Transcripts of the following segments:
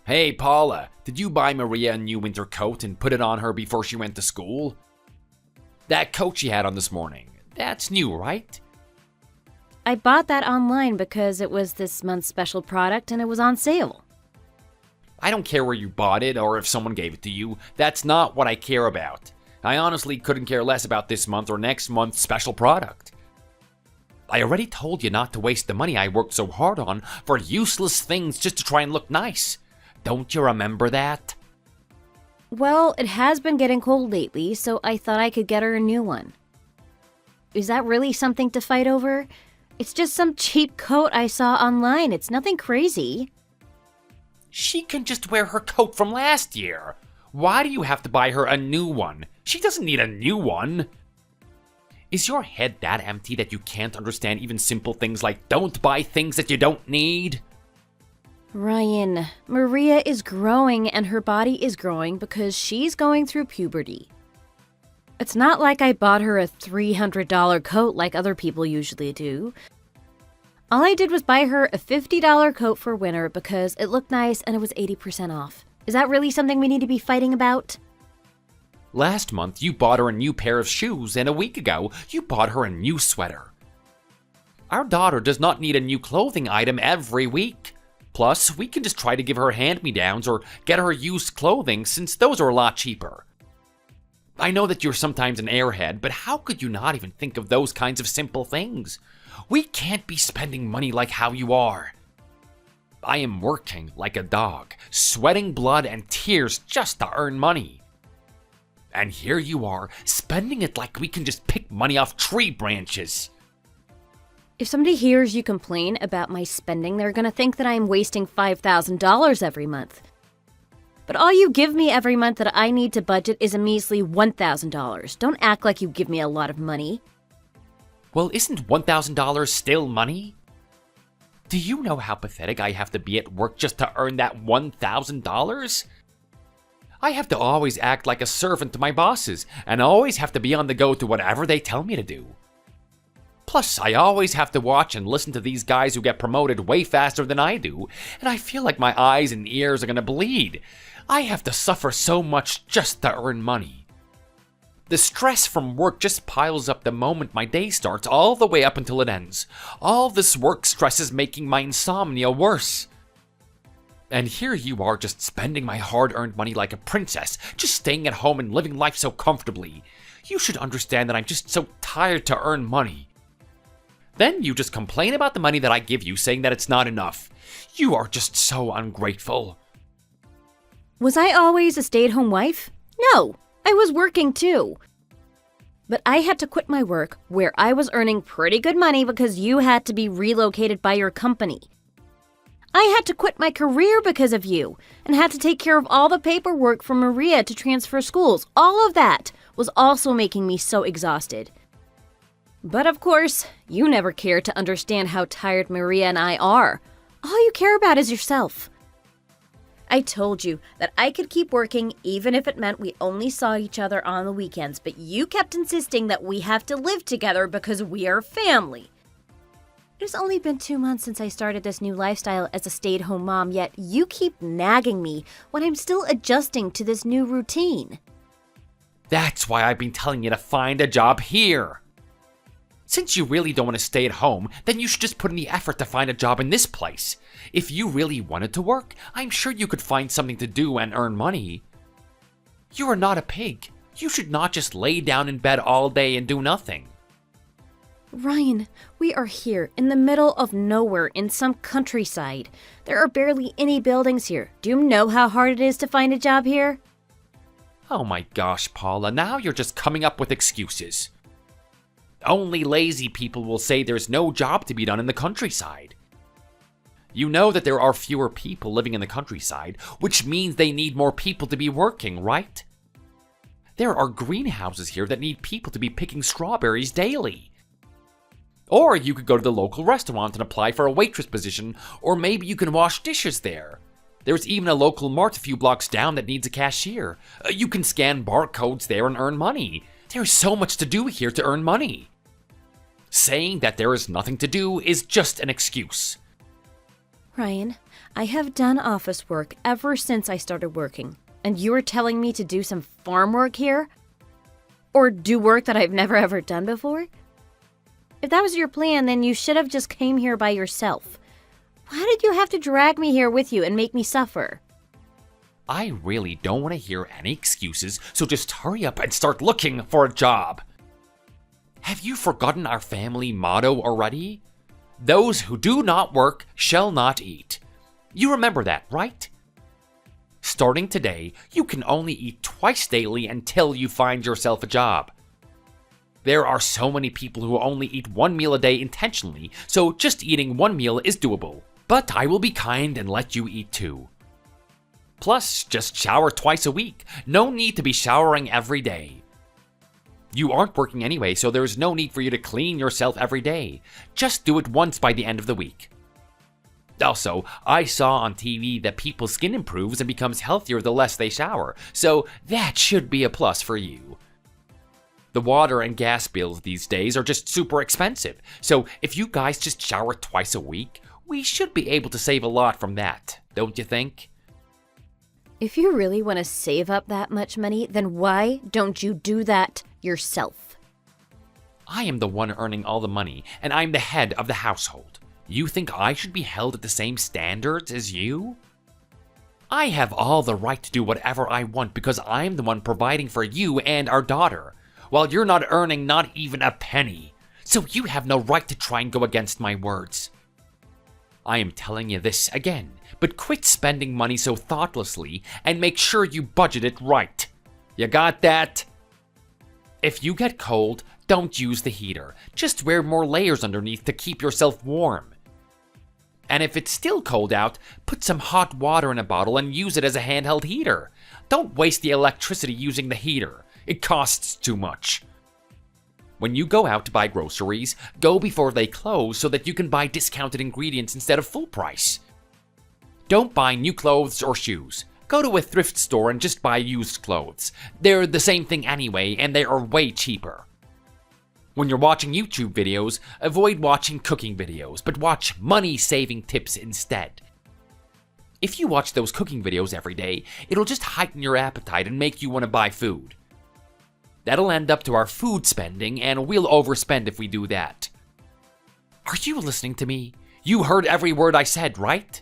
Hey, Paula, did you buy Maria a new winter coat and put it on her before she went to school? That coat she had on this morning, that's new, right? I bought that online because it was this month's special product and it was on sale. I don't care where you bought it or if someone gave it to you. That's not what I care about. I honestly couldn't care less about this month or next month's special product. I already told you not to waste the money I worked so hard on for useless things just to try and look nice. Don't you remember that? Well, it has been getting cold lately, so I thought I could get her a new one. Is that really something to fight over? It's just some cheap coat I saw online. It's nothing crazy. She can just wear her coat from last year. Why do you have to buy her a new one? She doesn't need a new one. Is your head that empty that you can't understand even simple things like don't buy things that you don't need? Ryan, Maria is growing and her body is growing because she's going through puberty. It's not like I bought her a $300 coat like other people usually do. All I did was buy her a $50 coat for winter because it looked nice and it was 80% off. Is that really something we need to be fighting about? Last month, you bought her a new pair of shoes, and a week ago, you bought her a new sweater. Our daughter does not need a new clothing item every week. Plus, we can just try to give her hand-me-downs or get her used clothing since those are a lot cheaper. I know that you're sometimes an airhead, but how could you not even think of those kinds of simple things? We can't be spending money like how you are. I am working like a dog, sweating blood and tears just to earn money. And here you are, spending it like we can just pick money off tree branches. If somebody hears you complain about my spending, they're gonna think that I'm wasting $5,000 every month. But all you give me every month that I need to budget is a measly $1,000. Don't act like you give me a lot of money. Well, isn't $1,000 still money? Do you know how pathetic I have to be at work just to earn that $1,000? I have to always act like a servant to my bosses, and always have to be on the go to whatever they tell me to do. Plus, I always have to watch and listen to these guys who get promoted way faster than I do, and I feel like my eyes and ears are gonna bleed. I have to suffer so much just to earn money. The stress from work just piles up the moment my day starts all the way up until it ends. All this work stress is making my insomnia worse. And here you are just spending my hard-earned money like a princess, just staying at home and living life so comfortably. You should understand that I'm just so tired to earn money. Then you just complain about the money that I give you, saying that it's not enough. You are just so ungrateful. Was I always a stay-at-home wife? No, I was working too. But I had to quit my work, where I was earning pretty good money because you had to be relocated by your company. I had to quit my career because of you, and had to take care of all the paperwork for Maria to transfer schools. All of that was also making me so exhausted. But of course, you never cared to understand how tired Maria and I are. All you care about is yourself. I told you that I could keep working even if it meant we only saw each other on the weekends, but you kept insisting that we have to live together because we are family. It has only been 2 months since I started this new lifestyle as a stay-at-home mom, yet you keep nagging me when I'm still adjusting to this new routine. That's why I've been telling you to find a job here. Since you really don't want to stay at home, then you should just put in the effort to find a job in this place. If you really wanted to work, I'm sure you could find something to do and earn money. You are not a pig. You should not just lay down in bed all day and do nothing. Ryan, we are here in the middle of nowhere in some countryside. There are barely any buildings here. Do you know how hard it is to find a job here? Oh my gosh, Paula, now you're just coming up with excuses. Only lazy people will say there's no job to be done in the countryside. You know that there are fewer people living in the countryside, which means they need more people to be working, right? There are greenhouses here that need people to be picking strawberries daily. Or you could go to the local restaurant and apply for a waitress position, or maybe you can wash dishes there. There's even a local mart a few blocks down that needs a cashier. You can scan barcodes there and earn money. There's so much to do here to earn money. Saying that there is nothing to do is just an excuse. Ryan, I have done office work ever since I started working, and you're telling me to do some farm work here? Or do work that I've never ever done before? If that was your plan, then you should have just came here by yourself. Why did you have to drag me here with you and make me suffer? I really don't want to hear any excuses, so just hurry up and start looking for a job. Have you forgotten our family motto already? Those who do not work shall not eat. You remember that, right? Starting today, you can only eat twice daily until you find yourself a job. There are so many people who only eat one meal a day intentionally, so just eating one meal is doable. But I will be kind and let you eat two. Plus, just shower twice a week. No need to be showering every day. You aren't working anyway, so there's no need for you to clean yourself every day. Just do it once by the end of the week. Also, I saw on TV that people's skin improves and becomes healthier the less they shower, so that should be a plus for you. The water and gas bills these days are just super expensive, so if you guys just shower twice a week, we should be able to save a lot from that, don't you think? If you really want to save up that much money, then why don't you do that yourself? I am the one earning all the money, and I'm the head of the household. You think I should be held at the same standards as you? I have all the right to do whatever I want because I'm the one providing for you and our daughter, while you're not earning not even a penny. So you have no right to try and go against my words. I am telling you this again, but quit spending money so thoughtlessly and make sure you budget it right. You got that? If you get cold, don't use the heater. Just wear more layers underneath to keep yourself warm. And if it's still cold out, put some hot water in a bottle and use it as a handheld heater. Don't waste the electricity using the heater. It costs too much. When you go out to buy groceries, go before they close so that you can buy discounted ingredients instead of full price. Don't buy new clothes or shoes. Go to a thrift store and just buy used clothes. They're the same thing anyway, and they are way cheaper. When you're watching YouTube videos, avoid watching cooking videos, but watch money-saving tips instead. If you watch those cooking videos every day, it'll just heighten your appetite and make you want to buy food. That'll end up to our food spending, and we'll overspend if we do that. Are you listening to me? You heard every word I said, right?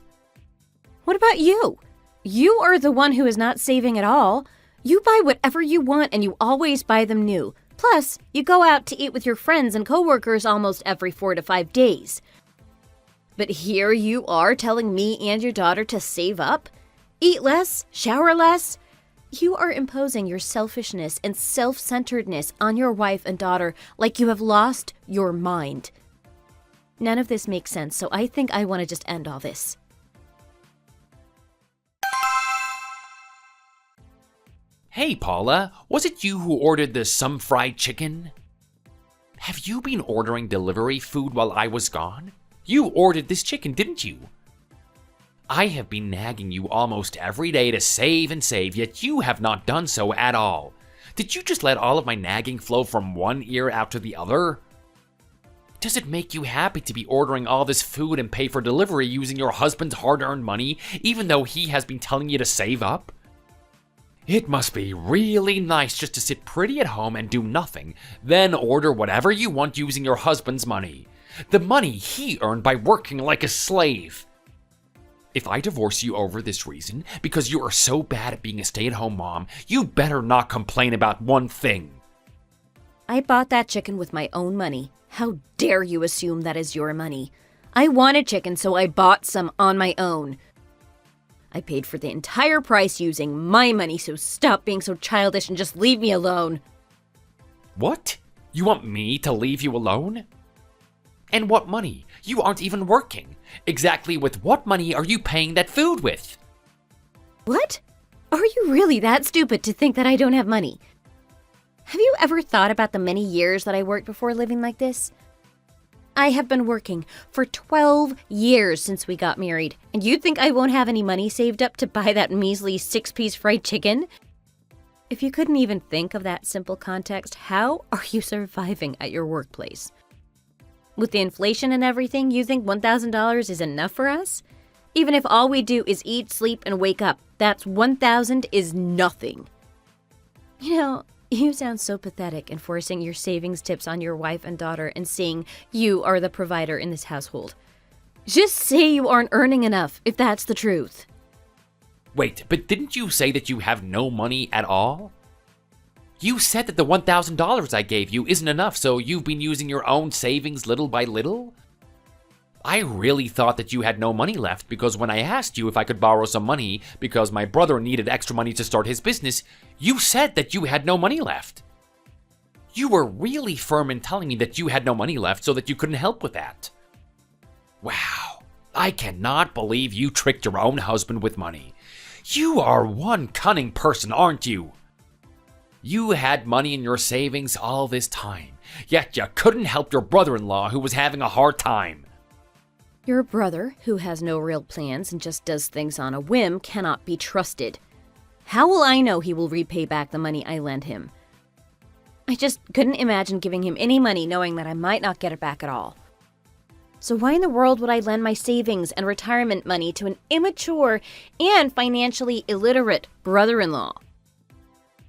What about you? You are the one who is not saving at all. You buy whatever you want and you always buy them new. Plus, you go out to eat with your friends and coworkers almost every 4 to 5 days. But here you are telling me and your daughter to save up, eat less, shower less. You are imposing your selfishness and self-centeredness on your wife and daughter like you have lost your mind. None of this makes sense, so I think I want to just end all this. Hey Paula, was it you who ordered the some fried chicken? Have you been ordering delivery food while I was gone? You ordered this chicken, didn't you? I have been nagging you almost every day to save and save, yet you have not done so at all. Did you just let all of my nagging flow from one ear out to the other? Does it make you happy to be ordering all this food and pay for delivery using your husband's hard-earned money, even though he has been telling you to save up? It must be really nice just to sit pretty at home and do nothing, then order whatever you want using your husband's money. The money he earned by working like a slave. If I divorce you over this reason, because you are so bad at being a stay-at-home mom, you better not complain about one thing. I bought that chicken with my own money. How dare you assume that is your money? I wanted chicken, so I bought some on my own. I paid for the entire price using my money, so stop being so childish and just leave me alone. What? You want me to leave you alone? And what money? You aren't even working. Exactly with what money are you paying that food with? What? Are you really that stupid to think that I don't have money? Have you ever thought about the many years that I worked before living like this? I have been working for 12 years since we got married, and you think I won't have any money saved up to buy that measly 6-piece fried chicken? If you couldn't even think of that simple context, how are you surviving at your workplace? With the inflation and everything, you think $1,000 is enough for us? Even if all we do is eat, sleep, and wake up, that's $1,000 is nothing. You know, you sound so pathetic enforcing your savings tips on your wife and daughter and saying you are the provider in this household. Just say you aren't earning enough, if that's the truth. Wait, but didn't you say that you have no money at all? You said that the $1,000 I gave you isn't enough, so you've been using your own savings little by little? I really thought that you had no money left because when I asked you if I could borrow some money because my brother needed extra money to start his business, you said that you had no money left. You were really firm in telling me that you had no money left so that you couldn't help with that. Wow, I cannot believe you tricked your own husband with money. You are one cunning person, aren't you? You had money in your savings all this time, yet you couldn't help your brother-in-law who was having a hard time. Your brother, who has no real plans and just does things on a whim, cannot be trusted. How will I know he will repay back the money I lend him? I just couldn't imagine giving him any money knowing that I might not get it back at all. So why in the world would I lend my savings and retirement money to an immature and financially illiterate brother-in-law?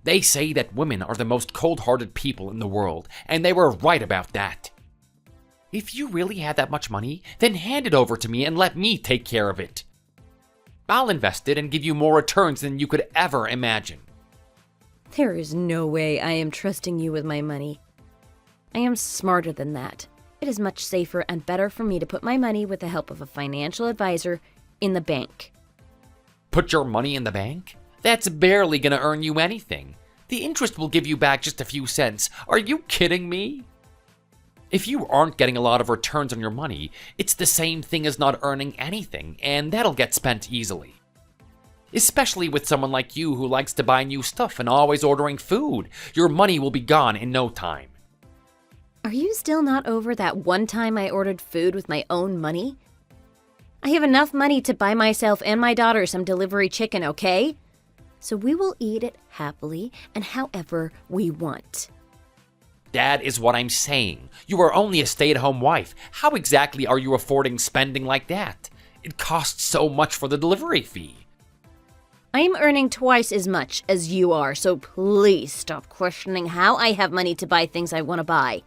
They say that women are the most cold-hearted people in the world, and they were right about that. If you really had that much money, then hand it over to me and let me take care of it. I'll invest it and give you more returns than you could ever imagine. There is no way I am trusting you with my money. I am smarter than that. It is much safer and better for me to put my money with the help of a financial advisor in the bank. Put your money in the bank? That's barely gonna earn you anything. The interest will give you back just a few cents. Are you kidding me? If you aren't getting a lot of returns on your money, it's the same thing as not earning anything, and that'll get spent easily. Especially with someone like you who likes to buy new stuff and always ordering food. Your money will be gone in no time. Are you still not over that one time I ordered food with my own money? I have enough money to buy myself and my daughter some delivery chicken, okay? So we will eat it happily and however we want. That is what I'm saying. You are only a stay-at-home wife. How exactly are you affording spending like that? It costs so much for the delivery fee. I'm earning twice as much as you are, so please stop questioning how I have money to buy things I want to buy.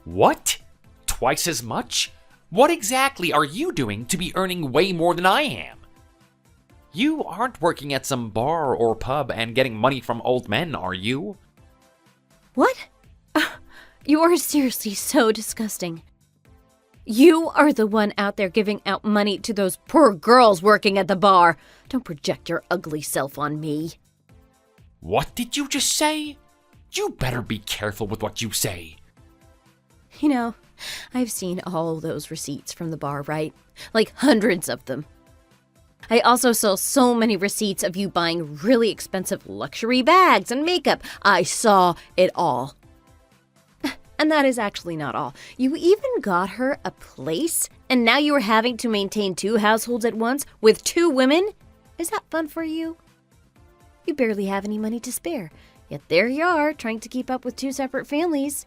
What? Twice as much? What exactly are you doing to be earning way more than I am? You aren't working at some bar or pub and getting money from old men, are you? What? You are seriously so disgusting. You are the one out there giving out money to those poor girls working at the bar. Don't project your ugly self on me. What did you just say? You better be careful with what you say. You know, I've seen all those receipts from the bar, right? Like hundreds of them. I also saw so many receipts of you buying really expensive luxury bags and makeup. I saw it all. And that is actually not all. You even got her a place, and now you are having to maintain 2 households at once with 2 women? Is that fun for you? You barely have any money to spare, yet there you are trying to keep up with 2 separate families.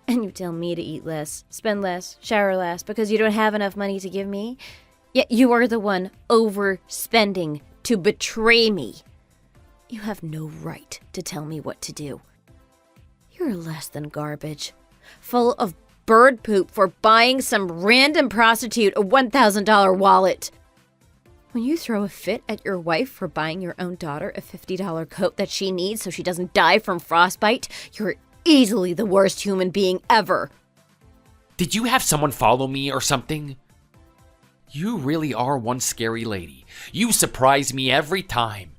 And you tell me to eat less, spend less, shower less because you don't have enough money to give me? Yet you are the one overspending to betray me. You have no right to tell me what to do. You're less than garbage, full of bird poop for buying some random prostitute a $1,000 wallet. When you throw a fit at your wife for buying your own daughter a $50 coat that she needs so she doesn't die from frostbite, you're easily the worst human being ever. Did you have someone follow me or something? You really are one scary lady. You surprise me every time.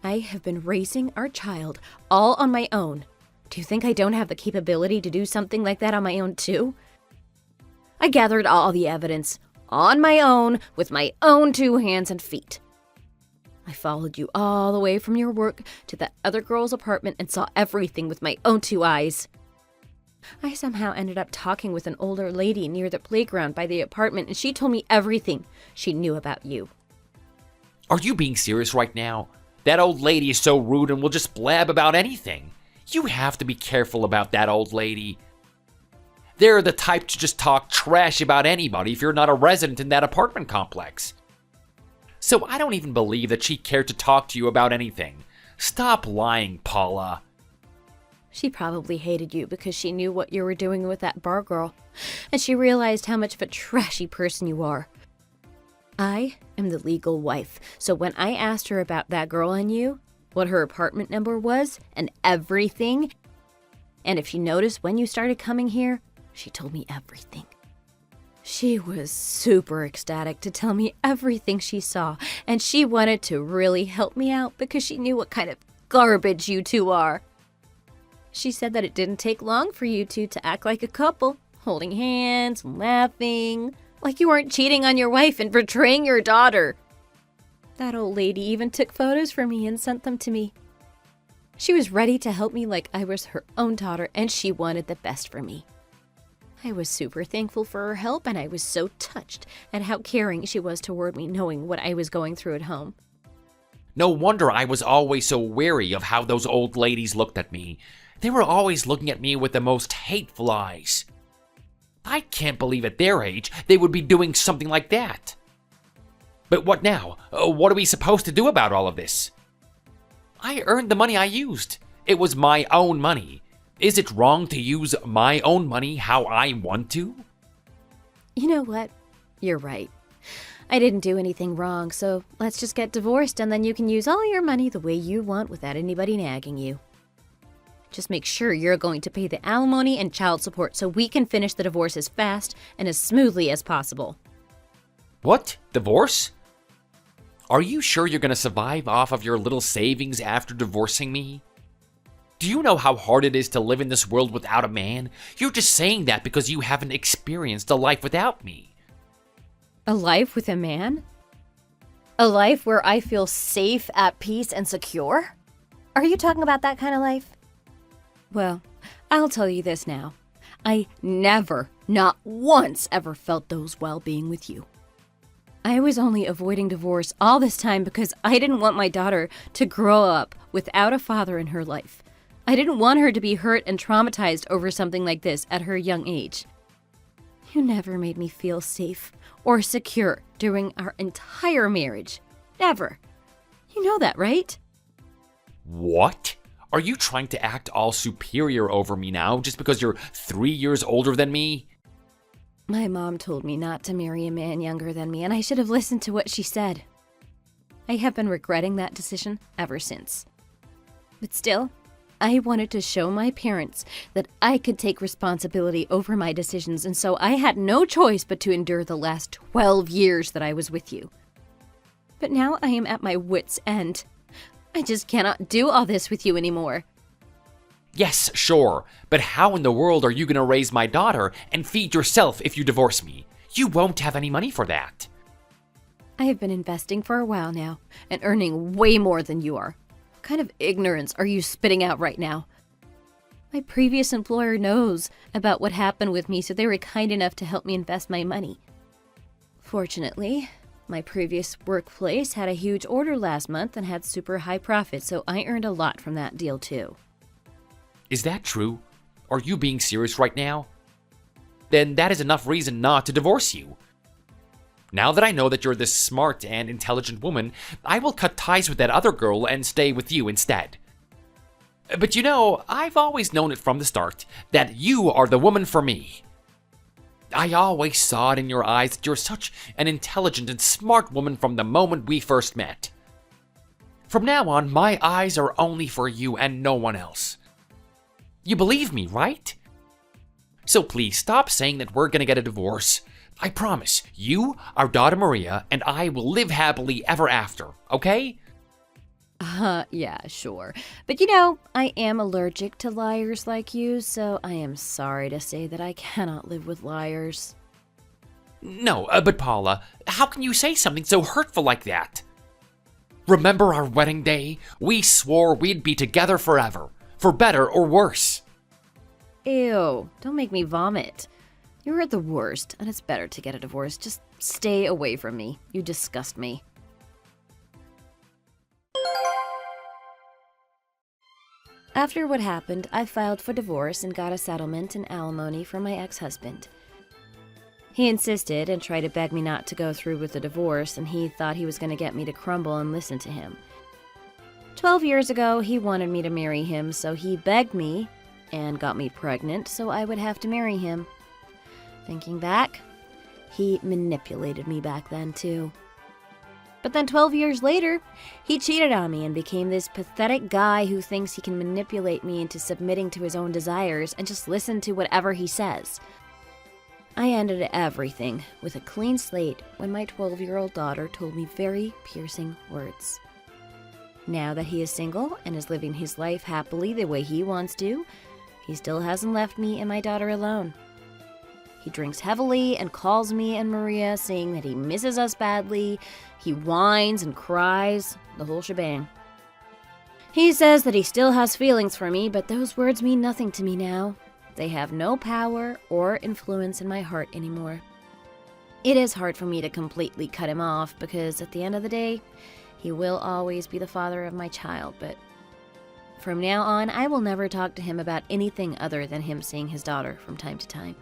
I have been raising our child all on my own. Do you think I don't have the capability to do something like that on my own too? I gathered all the evidence on my own with my own 2 hands and feet. I followed you all the way from your work to that other girl's apartment and saw everything with my own 2 eyes. I somehow ended up talking with an older lady near the playground by the apartment, and she told me everything she knew about you. Are you being serious right now? That old lady is so rude and will just blab about anything. You have to be careful about that old lady. They're the type to just talk trash about anybody if you're not a resident in that apartment complex. So I don't even believe that she cared to talk to you about anything. Stop lying, Paula. She probably hated you because she knew what you were doing with that bar girl, and she realized how much of a trashy person you are. I am the legal wife, so when I asked her about that girl and you, what her apartment number was, and everything, and if she noticed when you started coming here, she told me everything. She was super ecstatic to tell me everything she saw, and she wanted to really help me out because she knew what kind of garbage you two are. She said that it didn't take long for you two to act like a couple, holding hands and laughing, like you weren't cheating on your wife and betraying your daughter. That old lady even took photos for me and sent them to me. She was ready to help me like I was her own daughter, and she wanted the best for me. I was super thankful for her help, and I was so touched at how caring she was toward me, knowing what I was going through at home. No wonder I was always so wary of how those old ladies looked at me. They were always looking at me with the most hateful eyes. I can't believe at their age they would be doing something like that. But what now? What are we supposed to do about all of this? I earned the money I used. It was my own money. Is it wrong to use my own money how I want to? You know what? You're right. I didn't do anything wrong, so let's just get divorced and then you can use all your money the way you want without anybody nagging you. Just make sure you're going to pay the alimony and child support so we can finish the divorce as fast and as smoothly as possible. What? Divorce? Are you sure you're going to survive off of your little savings after divorcing me? Do you know how hard it is to live in this world without a man? You're just saying that because you haven't experienced a life without me. A life with a man? A life where I feel safe, at peace, and secure? Are you talking about that kind of life? Well, I'll tell you this now. I never, not once, ever felt those while being with you. I was only avoiding divorce all this time because I didn't want my daughter to grow up without a father in her life. I didn't want her to be hurt and traumatized over something like this at her young age. You never made me feel safe or secure during our entire marriage. Never. You know that, right? What? Are you trying to act all superior over me now just because you're 3 years older than me? My mom told me not to marry a man younger than me, and I should have listened to what she said. I have been regretting that decision ever since. But still, I wanted to show my parents that I could take responsibility over my decisions, and so I had no choice but to endure the last 12 years that I was with you. But now I am at my wit's end. I just cannot do all this with you anymore. Yes, sure, but how in the world are you going to raise my daughter and feed yourself if you divorce me? You won't have any money for that. I have been investing for a while now and earning way more than you are. What kind of ignorance are you spitting out right now? My previous employer knows about what happened with me, so they were kind enough to help me invest my money. Fortunately, my previous workplace had a huge order last month and had super high profits, so I earned a lot from that deal too. Is that true? Are you being serious right now? Then that is enough reason not to divorce you. Now that I know that you're this smart and intelligent woman, I will cut ties with that other girl and stay with you instead. But you know, I've always known it from the start that you are the woman for me. I always saw it in your eyes that you're such an intelligent and smart woman from the moment we first met. From now on, my eyes are only for you and no one else. You believe me, right? So please stop saying that we're gonna get a divorce. I promise, you, our daughter Maria, and I will live happily ever after, okay? Yeah, sure. But you know, I am allergic to liars like you, so I am sorry to say that I cannot live with liars. No, but Paula, how can you say something so hurtful like that? Remember our wedding day? We swore we'd be together forever, for better or worse. Ew, don't make me vomit. You're the worst, and it's better to get a divorce. Just stay away from me. You disgust me. after what happened, I filed for divorce and got a settlement and alimony from my ex-husband. He insisted and tried to beg me not to go through with the divorce, and he thought he was going to get me to crumble and listen to him. 12 years ago, he wanted me to marry him, so he begged me and got me pregnant so I would have to marry him. Thinking back, he manipulated me back then too. But then 12 years later, he cheated on me and became this pathetic guy who thinks he can manipulate me into submitting to his own desires and just listen to whatever he says. I ended everything with a clean slate when my 12-year-old daughter told me very piercing words. Now that he is single and is living his life happily the way he wants to, he still hasn't left me and my daughter alone. He drinks heavily and calls me and Maria, saying that he misses us badly. He whines and cries, the whole shebang. He says that he still has feelings for me, but those words mean nothing to me now. They have no power or influence in my heart anymore. It is hard for me to completely cut him off because at the end of the day, he will always be the father of my child, but from now on, I will never talk to him about anything other than him seeing his daughter from time to time.